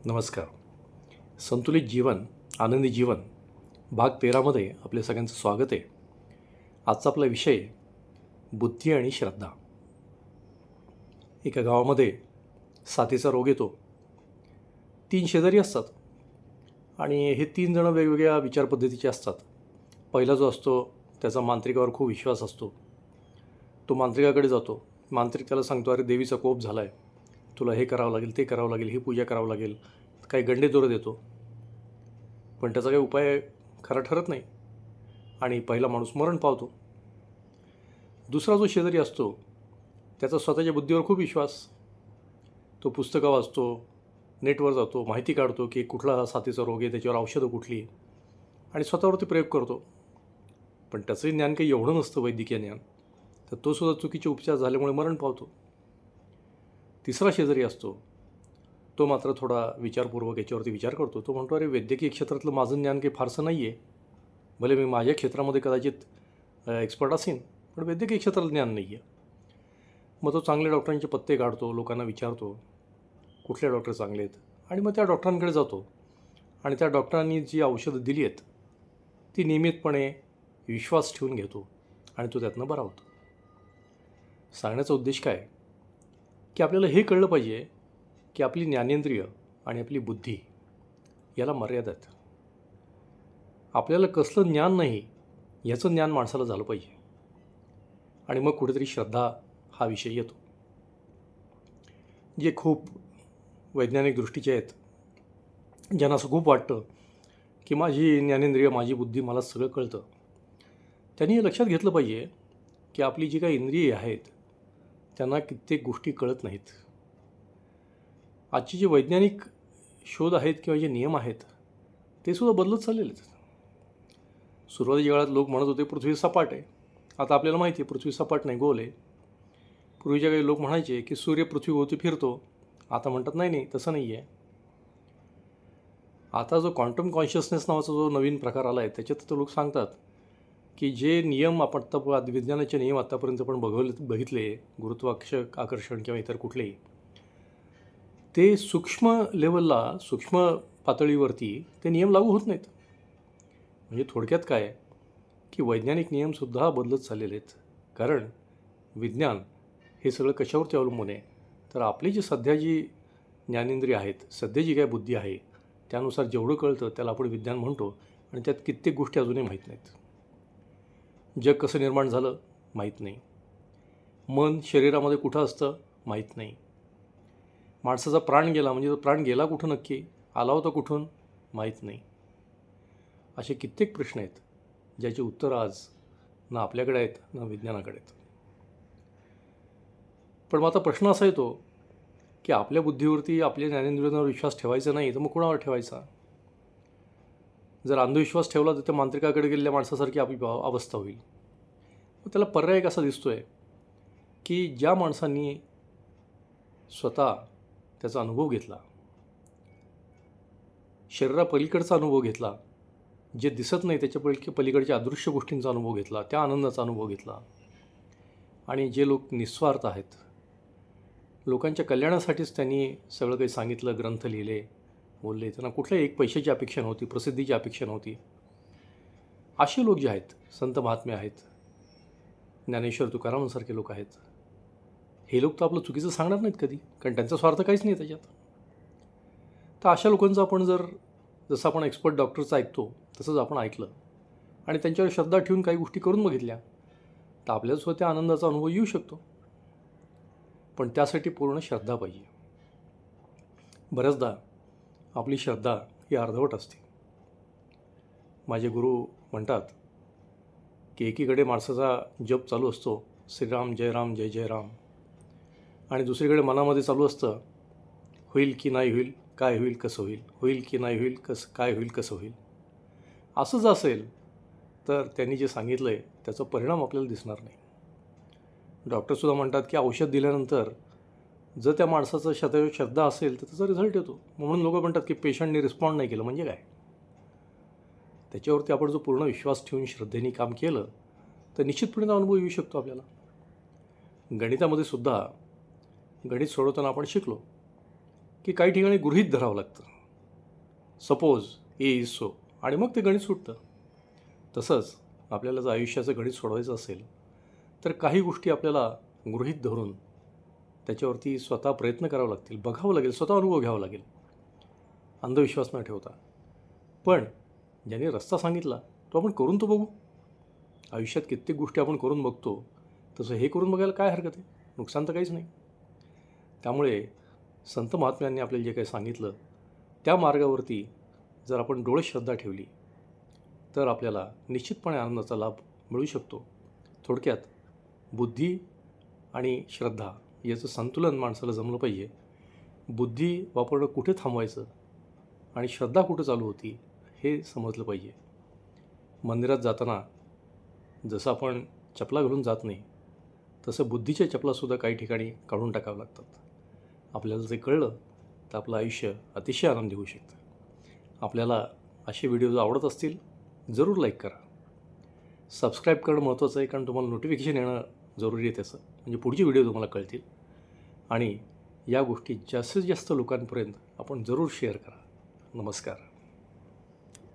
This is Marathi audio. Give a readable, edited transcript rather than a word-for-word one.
नमस्कार. संतुलित जीवन, आनंदी जीवन भाग 13मध्ये आपल्या सगळ्यांचं स्वागत आहे. आजचा आपला विषय बुद्धी आणि श्रद्धा. एका गावामध्ये साथीचा रोग येतो. 3 शेजारी असतात आणि हे 3 जण वेगवेगळ्या विचारपद्धतीचे असतात. पहिला जो असतो त्याचा मांत्रिकावर खूप विश्वास असतो. तो मांत्रिकाकडे जातो. मांत्रिक त्याला सांगतो, अरे देवीचा कोप झाला आहे, तुला हे करावं लागेल, ते करावं लागेल, ही पूजा करावं लागेल. काही गंडेदोरं देतो, पण त्याचा काही उपाय खरा ठरत नाही आणि पहिला माणूस मरण पावतो. दुसरा जो शेजारी असतो त्याचा स्वतःच्या बुद्धीवर खूप विश्वास. तो पुस्तकं वाचतो, नेटवर जातो, माहिती काढतो की कुठला साथीचा रोग आहे, त्याच्यावर औषधं कुठली, आणि स्वतःवरती प्रयोग करतो. पण त्याचंही ज्ञान काही एवढं नसतं, वैद्यकीय ज्ञान, तर तो सुद्धा चुकीचे उपचार झाल्यामुळे मरण पावतो. तिसरा शेजारी असतो, तो मात्र थोडा विचारपूर्वक याच्यावरती विचार करतो. तो म्हणतो, अरे वैद्यकीय क्षेत्रातलं माझं ज्ञान काही फारसं नाही आहे. भले मी माझ्या क्षेत्रामध्ये कदाचित एक्सपर्ट असेन, पण वैद्यकीय क्षेत्रातलं ज्ञान नाही आहे. मग तो चांगल्या डॉक्टरांचे पत्ते काढतो, लोकांना विचारतो कुठले डॉक्टर चांगले आहेत, आणि मग त्या डॉक्टरांकडे जातो आणि त्या डॉक्टरांनी जी औषधं दिली आहेत ती नियमितपणे विश्वास ठेवून घेतो आणि तो त्यातनं बरा होतो. सांगण्याचा उद्देश काय की आपल्याला हे कळलं पाहिजे की आपली ज्ञानेंद्रिय आणि आपली बुद्धी याला मर्यादा आहेत. आपल्याला कसलं ज्ञान नाही याचं ज्ञान माणसाला झालं पाहिजे. आणि मग कुठेतरी श्रद्धा हा विषय येतो. जे खूप वैज्ञानिक दृष्टीचे आहेत, ज्यांना असं खूप वाटतं की माझी ज्ञानेंद्रिय, माझी बुद्धी, मला सगळं कळतं, त्यांनी हे लक्षात घेतलं पाहिजे की आपली जी काही इंद्रिये आहेत त्यांना कित्येक गोष्टी कळत नाहीत. आजचे जे वैज्ञानिक शोध आहेत किंवा जे नियम आहेत ते सुद्धा बदलत चाललेले आहेत. सुरुवातीच्या काळात लोक म्हणत होते पृथ्वी सपाट आहे. आता आपल्याला माहिती आहे पृथ्वी सपाट नाही, गोल आहे. पूर्वीच्या काही लोक म्हणायचे की सूर्य पृथ्वीभोवती फिरतो. आता म्हणतात नाही नाही, तसं नाही आहे. आता जो क्वांटम कॉन्शियसनेस नावाचा जो नवीन प्रकार आला आहे त्याच्यात तर लोक सांगतात की जे नियम आपण विज्ञानाचे नियम आत्तापर्यंत आपण बघितले, गुरुत्वाकर्षण आकर्षण किंवा इतर कुठलेही, ते सूक्ष्म लेवलला, सूक्ष्म पातळीवरती ते नियम लागू होत नाहीत. म्हणजे थोडक्यात काय की वैज्ञानिक नियमसुद्धा बदलत चाललेले आहेत. कारण विज्ञान हे सगळं कशावरती अवलंबून आहे, तर आपली जी सध्या जी ज्ञानेंद्रिय आहेत, सध्या जी काय बुद्धी आहे, त्यानुसार जेवढं कळतं त्याला आपण विज्ञान म्हणतो. आणि त्यात कित्येक गोष्टी अजूनही माहीत नाहीत. जग कसं निर्माण झालं माहीत नाही. मन शरीरामध्ये कुठं असतं माहीत नाही. माणसाचा प्राण गेला म्हणजे तो प्राण गेला कुठं, नक्की आला होता कुठून माहीत नाही. असे कित्येक प्रश्न आहेत ज्याची उत्तरं आज ना आपल्याकडे आहेत ना विज्ञानाकडे आहेत. पण मग आता प्रश्न असा येतो की आपल्या बुद्धीवरती, आपल्या ज्ञानेंद्रियांवर विश्वास ठेवायचा नाही तर मग कुणावर ठेवायचा? जर अंधविश्वास ठेवला तर त्या मांत्रिकाकडे गेलेल्या माणसासारखी आपली अवस्था होईल. मग त्याला पर्याय कसा दिसतो आहे की ज्या माणसांनी स्वतः त्याचा अनुभव घेतला, शरीरापलीकडचा अनुभव घेतला, जे दिसत नाही त्याच्या पलीकडच्या अदृश्य गोष्टींचा अनुभव घेतला, त्या आनंदाचा अनुभव घेतला, आणि जे लोक निस्वार्थ आहेत, लोकांच्या कल्याणासाठीच त्यांनी सगळं काही सांगितलं, ग्रंथ लिहिले, बोलले, त्यांना कुठल्याही एक पैशाची अपेक्षा नव्हती, प्रसिद्धीची अपेक्षा नव्हती, असे लोक जे आहेत, संत महात्मे आहेत, ज्ञानेश्वर तुकारामांसारखे लोक आहेत, हे लोक तर आपलं चुकीचं सांगणार नाहीत कधी, कारण त्यांचा स्वार्थ काहीच नाही त्याच्यात. तर अशा लोकांचं आपण जसं आपण एक्सपर्ट डॉक्टरचं ऐकतो तसंच आपण ऐकलं आणि त्यांच्यावर श्रद्धा ठेवून काही गोष्टी करून बघितल्या तर आपल्यासुद्धा त्या आनंदाचा अनुभव येऊ शकतो. पण त्यासाठी पूर्ण श्रद्धा पाहिजे. बऱ्याचदा आपली श्रद्धा ही अर्धवट असते. माझे गुरु म्हणतात की एकीकडे माणसाचा जप चालू असतो, श्रीराम जय राम जय जय राम, आणि दुसरीकडे मनामध्ये चालू असतं, होईल की नाही होईल, काय होईल कसं होईल, होईल की नाही होईल, काय होईल कसं होईल. असं जर असेल तर त्यांनी जे सांगितलं आहे त्याचा परिणाम आपल्याला दिसणार नाही. डॉक्टरसुद्धा म्हणतात की औषध दिल्यानंतर जर त्या माणसाचं श्रद्धा असेल तर त्याचा रिझल्ट येतो. म्हणून लोक म्हणतात की पेशंटने रिस्पॉन्ड नाही केलं म्हणजे काय. त्याच्यावरती आपण जो पूर्ण विश्वास ठेवून श्रद्धेने काम केलं तर निश्चितपणे तो अनुभव येऊ शकतो आपल्याला. गणितामध्ये सुद्धा गणित सोडवताना आपण शिकलो की काही ठिकाणी गृहीत धरावं लागतं. सपोज ए इज सो, आणि मग ते गणित सुटतं. तसंच आपल्याला जर आयुष्याचं गणित सोडवायचं असेल तर काही गोष्टी आपल्याला गृहीत धरून त्याच्यावरती स्वतः प्रयत्न करावे लागतील, बघावं लागेल, स्वतः अनुभव घ्यावा लागेल, अंधविश्वास न ठेवता. पण ज्याने रस्ता सांगितला तो आपण करून तो बघू. आयुष्यात कित्येक गोष्टी आपण करून बघतो, तसं हे करून बघायला काय हरकत आहे? नुकसान तर काहीच नाही. त्यामुळे संत महात्म्यांनी आपल्याला जे काही सांगितलं त्या मार्गावरती जर आपण डोळे श्रद्धा ठेवली तर आपल्याला निश्चितपणे आनंदाचा लाभ मिळू शकतो. थोडक्यात बुद्धी आणि श्रद्धा याचं संतुलन माणसाला जमलं पाहिजे. बुद्धी वापरणं कुठे थांबवायचं आणि श्रद्धा कुठं चालू होती हे समजलं पाहिजे. मंदिरात जाताना जसं आपण चपला घालून जात नाही तसं बुद्धीच्या चपलासुद्धा काही ठिकाणी काढून टाकाव्या लागतात. आपल्याला जे कळलं तर आपलं आयुष्य अतिशय आनंदी होऊ शकतं. आपल्याला असे व्हिडिओज आवडत असतील जरूर लाईक करा. सबस्क्राईब करणं महत्त्वाचं आहे, कारण तुम्हाला नोटिफिकेशन येणं जरुरी आहे त्याचं, म्हणजे पुढचे व्हिडिओ तुम्हाला कळतील. आणि या गोष्टी जास्तीत जास्त लोकांपर्यंत आपण जरूर शेअर करा. नमस्कार.